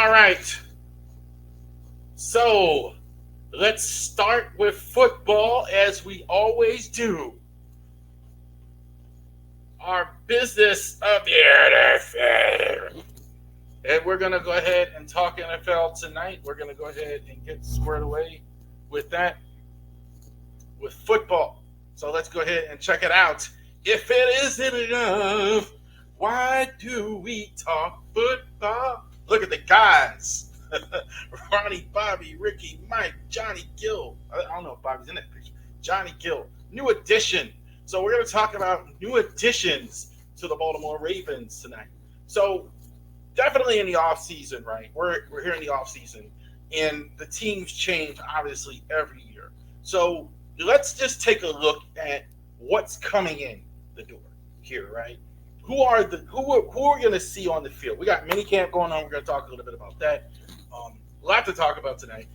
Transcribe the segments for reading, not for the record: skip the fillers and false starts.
All right. So let's start with football as we always do. Our business of the NFL. And we're going to go ahead and talk NFL tonight. We're going to go ahead and get squared away with that, with football. So let's go ahead and check it out. If it isn't enough, why do we talk football? Look at the guys. Ronnie, Bobby, Ricky, Mike, Johnny Gill. I don't know if Bobby's in that picture. Johnny Gill. New addition. So we're going to talk about new additions to the Baltimore Ravens tonight. So definitely in the offseason, right? We're here in the offseason, and the teams change, obviously, every year. So let's just take a look at what's coming in the door here, right? Who are we going to see on the field? We got minicamp going on. We're going to talk a little bit about that. A lot to talk about tonight.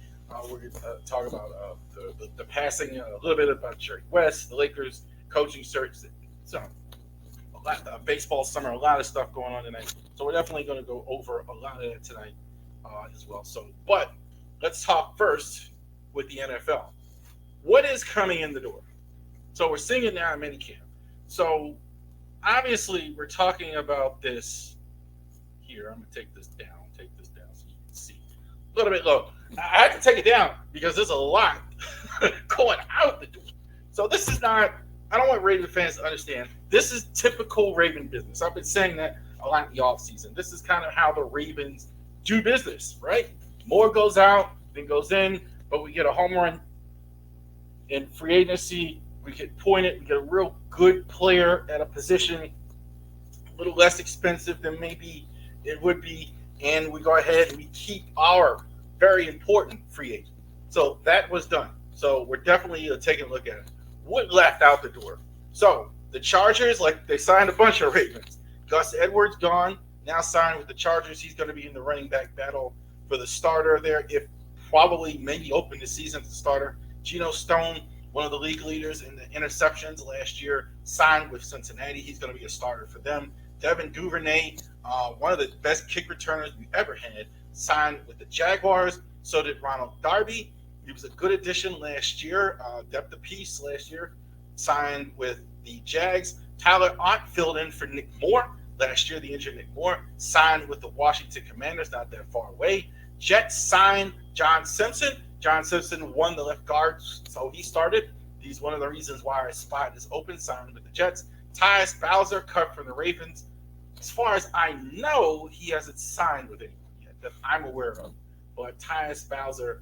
We're going to talk about the passing, a little bit about Jerry West, the Lakers coaching search. So a lot, baseball summer, a lot of stuff going on tonight. So we're definitely going to go over a lot of that tonight as well. So, but let's talk first with the NFL. What is coming in the door? So we're seeing it now in minicamp. So obviously we're talking about this here. I'm going to take this down so you can see. A little bit low. I had to take it down because there's a lot going out the door. So this is not, I don't want Raven fans to understand, this is typical Raven business. I've been saying that a lot in the offseason. This is kind of how the Ravens do business, right? More goes out than goes in, but we get a home run in free agency. We get pointed, we get a real good player at a position a little less expensive than maybe it would be, and we go ahead and we keep our very important free agent. So that was done. So we're definitely taking a look at it. What left out the door? So the Chargers, like they signed a bunch of Ravens. Gus Edwards gone, now signed with the Chargers. He's going to be in the running back battle for the starter there, if probably maybe open the season as the starter. Geno Stone, one of the league leaders in the interceptions last year, signed with Cincinnati. He's going to be a starter for them. Devin Duvernay, one of the best kick returners we've ever had, signed with the Jaguars. So did Ronald Darby. He was a good addition last year, depth of piece last year, signed with the Jags. Tyler Ott filled in for Nick Moore last year, the injured Nick Moore, signed with the Washington Commanders, not that far away. Jets signed John Simpson. John Simpson won the left guard, so he started. He's one of the reasons why our spot is open, signed with the Jets. Tyus Bowser, cut from the Ravens. As far as I know, he hasn't signed with anyone yet that I'm aware of. But Tyus Bowser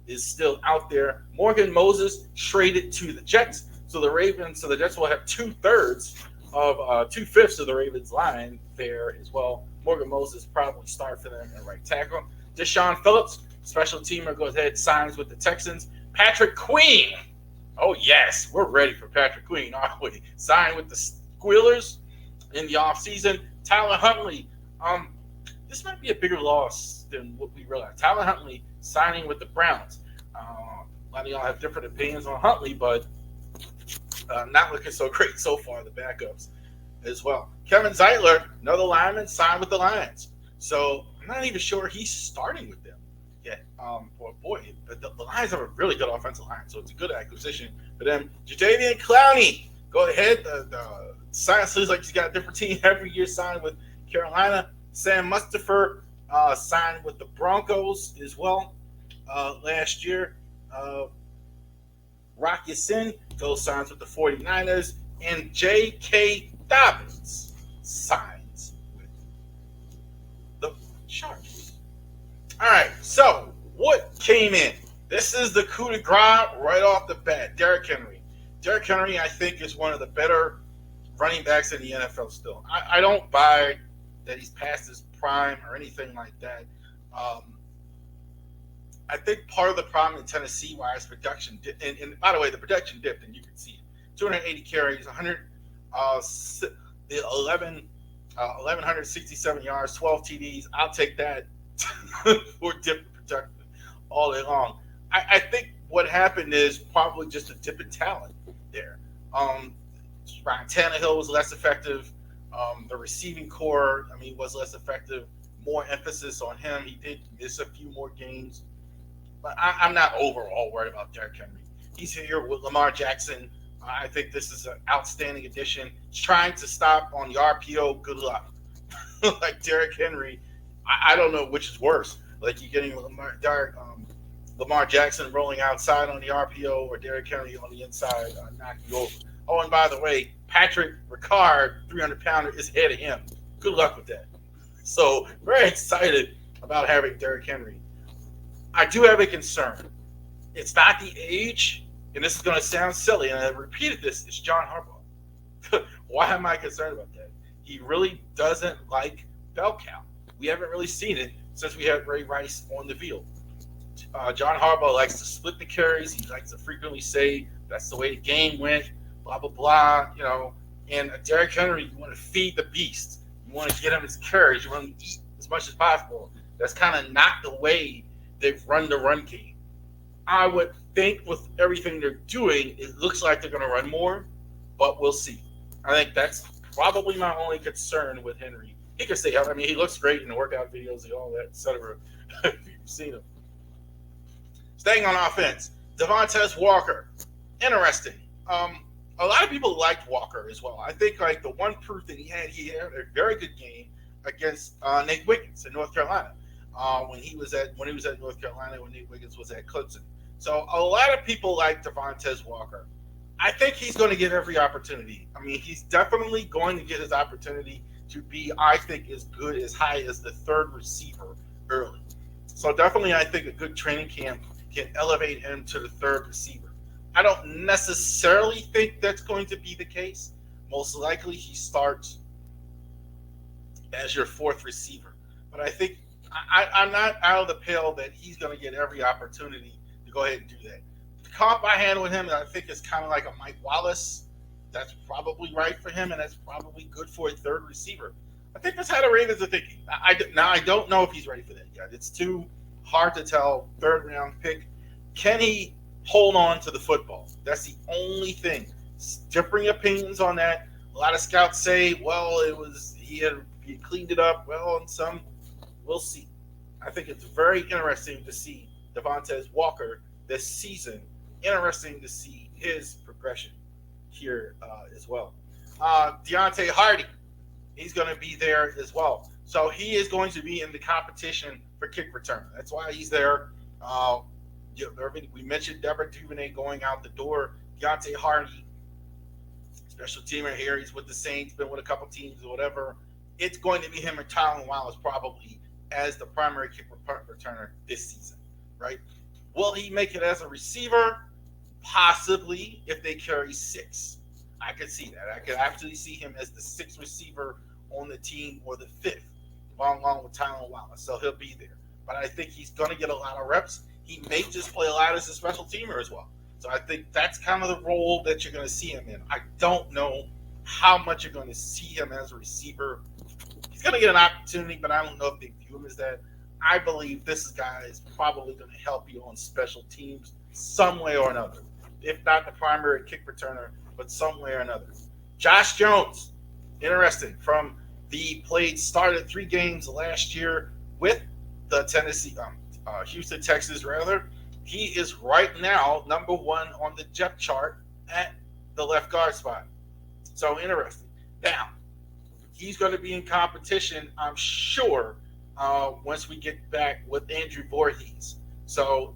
is still out there. Morgan Moses traded to the Jets. So the Jets will have 2/3 of 2/5 of the Ravens line there as well. Morgan Moses probably start for them at right tackle. Deshaun Phillips, special teamer, goes ahead, signs with the Texans. Patrick Queen. Oh, yes, we're ready for Patrick Queen, aren't we? Signed with the Squealers in the offseason. Tyler Huntley. This might be a bigger loss than what we realize. Tyler Huntley signing with the Browns. A lot of y'all have different opinions on Huntley, but not looking so great so far, the backups as well. Kevin Zeitler, another lineman, signed with the Lions. So I'm not even sure he's starting with them yet. Boy, the Lions have a really good offensive line, so it's a good acquisition for them. Jadeveon Clowney, go ahead. The science seems like he's got a different team every year, signed with Carolina. Sam Mustipher signed with the Broncos as well last year. Rock Ya-Sin goes signs with the 49ers. And J.K. Dobbins signs with the Chargers. All right, so what came in? This is the coup de grace right off the bat. Derrick Henry. Derrick Henry, I think, is one of the better running backs in the NFL still. I don't buy that he's past his prime or anything like that. I think part of the problem in Tennessee why his production dipped, and by the way, the production dipped, and you can see it. 280 carries, 1,167 yards, 12 TDs. I'll take that for dip production all day long. I think what happened is probably just a dip in talent there. Ryan Tannehill was less effective. The receiving core, was less effective. more emphasis on him. He did miss a few more games, but I'm not overall worried about Derrick Henry. He's here with Lamar Jackson. I think this is an outstanding addition. He's trying to stop on the RPO. Good luck. Like Derrick Henry, I don't know which is worse. Like you getting Lamar Jackson rolling outside on the RPO or Derrick Henry on the inside knocking you over. Oh, and by the way, Patrick Ricard, 300-pounder, is ahead of him. Good luck with that. So very excited about having Derrick Henry. I do have a concern. It's not the age, and this is going to sound silly, and I've repeated this. It's John Harbaugh. Why am I concerned about that? He really doesn't like bell count. We haven't really seen it since we had Ray Rice on the field. John Harbaugh likes to split the carries. He likes to frequently say that's the way the game went, blah, blah, blah, And Derrick Henry, you want to feed the beast. You want to get him his carries. You want him to eat as much as possible. That's kind of not the way they've run the run game. I would think with everything they're doing, it looks like they're going to run more, but we'll see. I think that's probably my only concern with Henry. He can stay healthy. I mean, he looks great in the workout videos and all that, etc. If you've seen him. Staying on offense, Devontae Walker. Interesting. A lot of people liked Walker as well. I think like the one proof that he had a very good game against Nate Wiggins in North Carolina. When he was at North Carolina, when Nate Wiggins was at Clemson. So a lot of people like Devontae Walker. I think he's going to get every opportunity. I mean, he's definitely going to get his opportunity to be, I think, as good, as high as the third receiver early. So definitely, I think a good training camp can elevate him to the third receiver. I don't necessarily think that's going to be the case. Most likely, he starts as your fourth receiver. But I think I'm not out of the pale that he's going to get every opportunity to go ahead and do that. The comp I had with him, I think, is kind of like a Mike Wallace. That's probably right for him, and that's probably good for a third receiver. I think that's how the Ravens are thinking. Now, I don't know if he's ready for that yet. It's too hard to tell. Third-round pick. Can he hold on to the football? That's the only thing. Differing opinions on that. A lot of scouts say, well, he cleaned it up. Well, and some, we'll see. I think it's very interesting to see Devontae Walker this season. Interesting to see his progression here as well. Deontay Hardy, he's going to be there as well. So he is going to be in the competition for kick return. That's why he's there. We mentioned Deborah Duvernay going out the door. Deontay Hardy, special teamer here. He's with the Saints, been with a couple teams or whatever. It's going to be him and Tylan Wallace probably as the primary kick returner this season, right? Will he make it as a receiver? Possibly, if they carry six. I could see that. I could actually see him as the sixth receiver on the team or the fifth, along with Tylan Wallace. So he'll be there. But I think he's going to get a lot of reps. He may just play a lot as a special teamer as well. So I think that's kind of the role that you're going to see him in. I don't know how much you're going to see him as a receiver. He's going to get an opportunity, but I don't know if they view him as that. I believe this guy is probably going to help you on special teams some way or another. If not the primary kick returner, but some way or another. Josh Jones, interesting. Started 3 games last year with the Houston Texans rather. He is right now number 1 on the depth chart at the left guard spot. So interesting. Now, he's going to be in competition, I'm sure, once we get back with Andrew Voorhees. So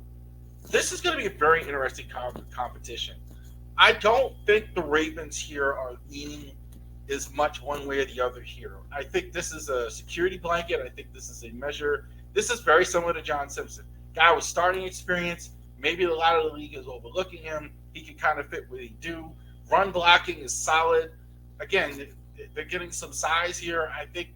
this is going to be a very interesting competition. I don't think the Ravens here are leaning as much one way or the other here. I think this is a security blanket. I think this is a measure. This is very similar to John Simpson. Guy with starting experience. Maybe a lot of the league is overlooking him. He can kind of fit what he do. Run blocking is solid. Again, they're getting some size here. I think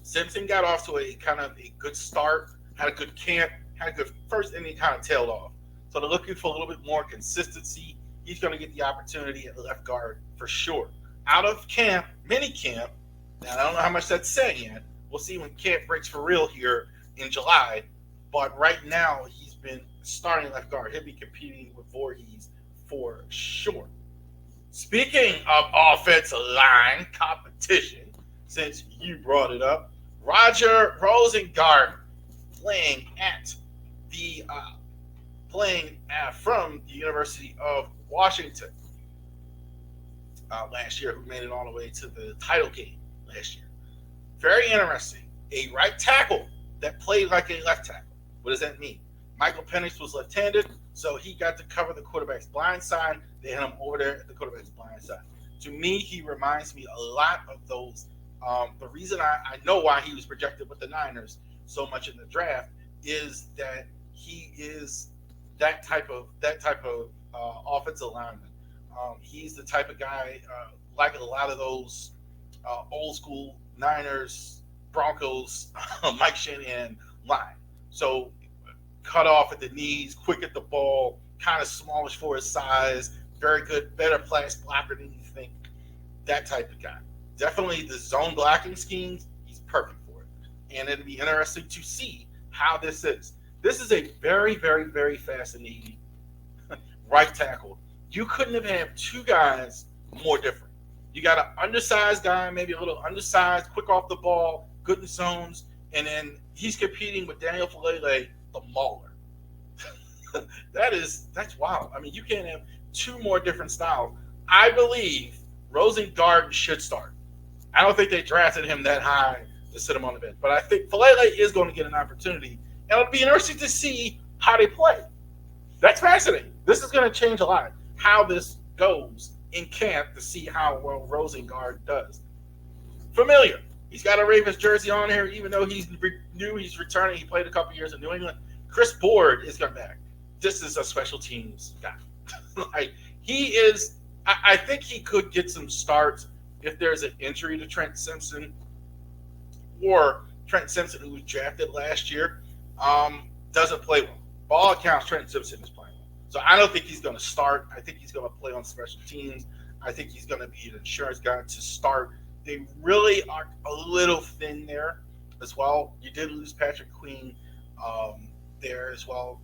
Simpson got off to a kind of a good start, had a good camp, had a good first inning, kind of tailed off. So they're looking for a little bit more consistency. He's going to get the opportunity at left guard for sure. Out of camp, mini camp. Now, I don't know how much that's saying yet. We'll see when camp breaks for real here in July. But right now, he's been starting left guard. He'll be competing with Voorhees for sure. Speaking of offensive line competition, since you brought it up, Roger Rosengard playing at the from the University of Washington last year, who made it all the way to the title game last year. Very interesting. A right tackle that played like a left tackle. What does that mean? Michael Penix was left-handed, so he got to cover the quarterback's blind side. They had him over there at the quarterback's blind side. To me, he reminds me a lot of those. The reason I know why he was projected with the Niners so much in the draft is that he is that type of offensive lineman. He's the type of guy like a lot of those old school Niners, Broncos, Mike Shanahan line. So cut off at the knees, quick at the ball, kind of smallish for his size, very good, better pass blocker than you think. That type of guy. Definitely the zone blocking schemes, he's perfect for it. And it'll be interesting to see how this is. This is a very, very, very fascinating right tackle. You couldn't have had two guys more different. You got an undersized guy, maybe a little undersized, quick off the ball, good in zones, and then he's competing with Daniel Falele, the mauler. That's wild. I mean, you can't have two more different styles. I believe Rosengard should start. I don't think they drafted him that high to sit him on the bench, but I think Falele is going to get an opportunity, and it'll be interesting to see how they play. That's fascinating. This is going to change a lot, how this goes in camp, to see how well Rosengard does. Familiar. He's got a Ravens jersey on here, even though he's new. He's returning. He played a couple years in New England. Chris Board is coming back. This is a special teams guy. Like, he is. I think he could get some starts if there's an injury to Trent Simpson, or Trent Simpson, who was drafted last year, doesn't play well. By all accounts, Trent Simpson is playing well. So I don't think he's going to start. I think he's going to play on special teams. I think he's going to be an insurance guy to start. They really are a little thin there as well. You did lose Patrick Queen there as well.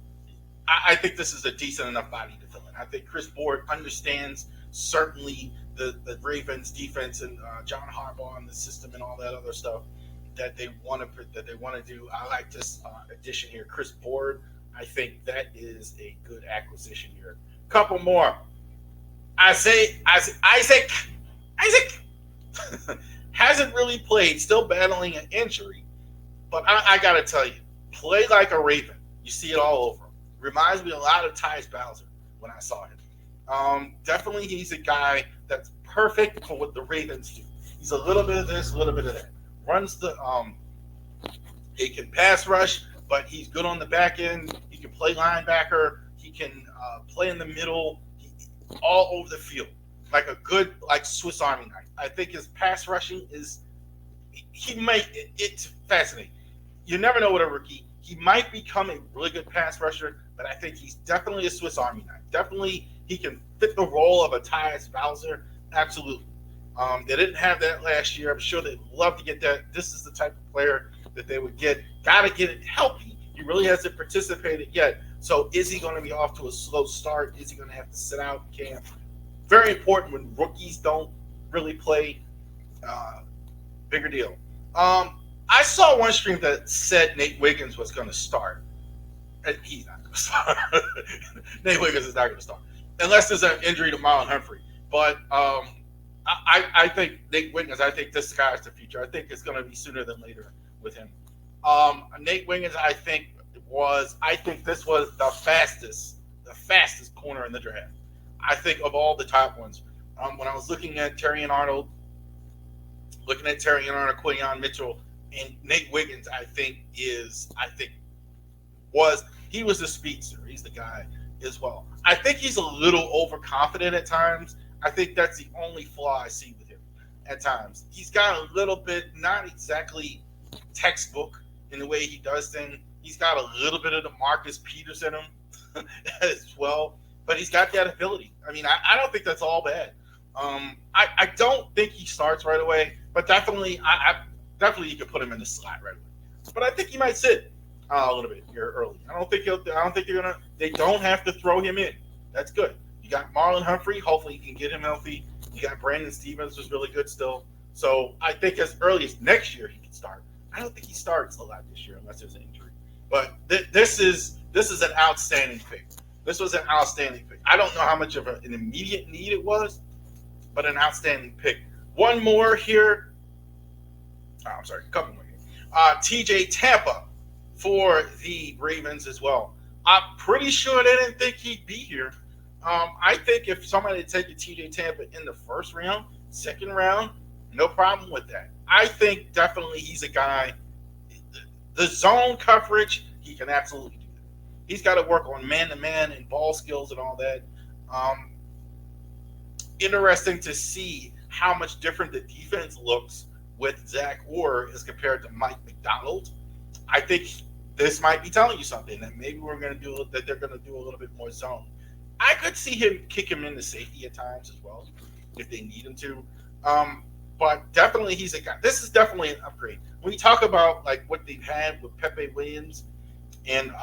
I think this is a decent enough body to fill in. I think Chris Board understands certainly the Ravens defense and John Harbaugh and the system and all that other stuff that they want to do. I like this addition here, Chris Board. I think that is a good acquisition here. Couple more. Isaac hasn't really played, still battling an injury, but I got to tell you, play like a Raven. You see it all over him. Reminds me a lot of Tyus Bowser when I saw him. Definitely he's a guy that's perfect for what the Ravens do. He's a little bit of this, a little bit of that. Runs the he can pass rush, but he's good on the back end. He can play linebacker. He can play in the middle. All over the field, like a good, like Swiss Army knife. I think his pass rushing is, it's fascinating. You never know with a rookie. He might become a really good pass rusher, but I think he's definitely a Swiss Army knife. Definitely, he can fit the role of a Tyus Bowser. Absolutely. They didn't have that last year. I'm sure they'd love to get that. This is the type of player that they would get. Got to get it healthy. He really hasn't participated yet. So is he going to be off to a slow start? Is he going to have to sit out in camp? Very important when rookies don't really play. Bigger deal. I saw one stream that said Nate Wiggins was going to start. And he's not going to start. Nate Wiggins is not going to start. Unless there's an injury to Marlon Humphrey. But I think Nate Wiggins, I think this guy's the future. I think it's going to be sooner than later with him. Nate Wiggins, I think this was the fastest corner in the draft. I think of all the top ones. When I was looking at Terrion Arnold, Quinyon Mitchell, and Nate Wiggins, he was the speedster. He's the guy as well. I think he's a little overconfident at times. I think that's the only flaw I see with him at times. He's got a little bit, not exactly textbook in the way he does things. He's got a little bit of the Marcus Peters in him as well, but he's got that ability. I mean, I don't think that's all bad. I don't think he starts right away, but definitely you could put him in the slot right away. But I think he might sit a little bit here early. I don't think they don't have to throw him in. That's good. You got Marlon Humphrey. Hopefully you can get him healthy. You got Brandon Stevens, who's really good still. So I think as early as next year he can start. I don't think he starts a lot this year unless there's an injury. But this is an outstanding pick. This was an outstanding pick. I don't know how much of an immediate need it was, but an outstanding pick. One more here. Oh, I'm sorry, a couple more here. TJ Tampa for the Ravens as well. I'm pretty sure they didn't think he'd be here. I think if somebody had taken TJ Tampa in the first round, second round, no problem with that. I think definitely he's a guy. The zone coverage, he can absolutely do that. He's got to work on man-to-man and ball skills and all that. Um, Interesting to see how much different the defense looks with Zach Orr as compared to Mike McDonald. I think this might be telling you something that maybe we're going to do that. They're going to do a little bit more zone. I could see him kick him into safety at times as well if they need him to. But definitely he's a guy. This is definitely an upgrade. When you talk about like what they've had with Pepe Williams and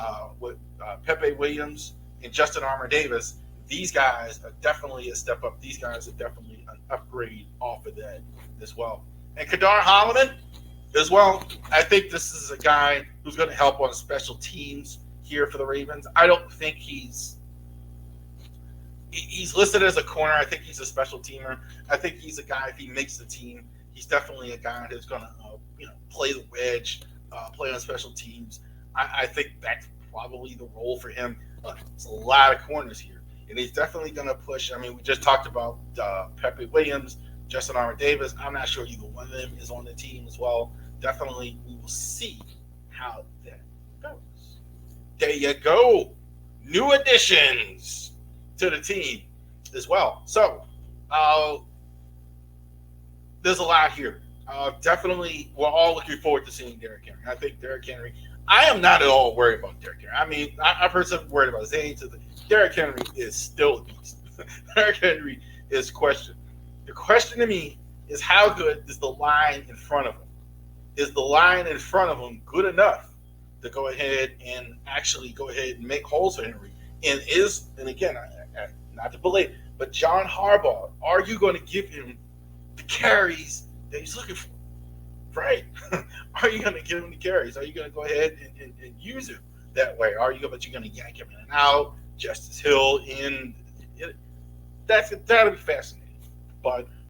Justin Armour Davis, these guys are definitely a step up. These guys are definitely an upgrade off of that as well. And Kadar Holloman as well. I think this is a guy who's going to help on special teams here for the Ravens. I don't think he's listed as a corner. I think he's a special teamer. I think he's a guy, if he makes the team, he's definitely a guy who's going to play the wedge, play on special teams. I think that's probably the role for him. It's a lot of corners here, and he's definitely going to push. I mean, we just talked about Pepe Williams, Justin Armour Davis. I'm not sure either one of them is on the team as well. Definitely, we will see how that goes. There you go. New additions to the team as well. So, there's a lot here. Definitely, we're all looking forward to seeing Derrick Henry. I think Derrick Henry, I am not at all worried about Derrick Henry. I mean, I've heard some worried about his age. Derrick Henry is still a beast. Derrick Henry is questioned. The question to me is how good is the line in front of him? Is the line in front of him good enough to go ahead and actually go ahead and make holes for Henry? And again, not to belabor, but John Harbaugh, are you going to give him the carries that he's looking for? Right? Are you going to give him the carries? Are you going to go ahead and use him that way? You're going to yank him in and out? Justice Hill in? That'll be fascinating. But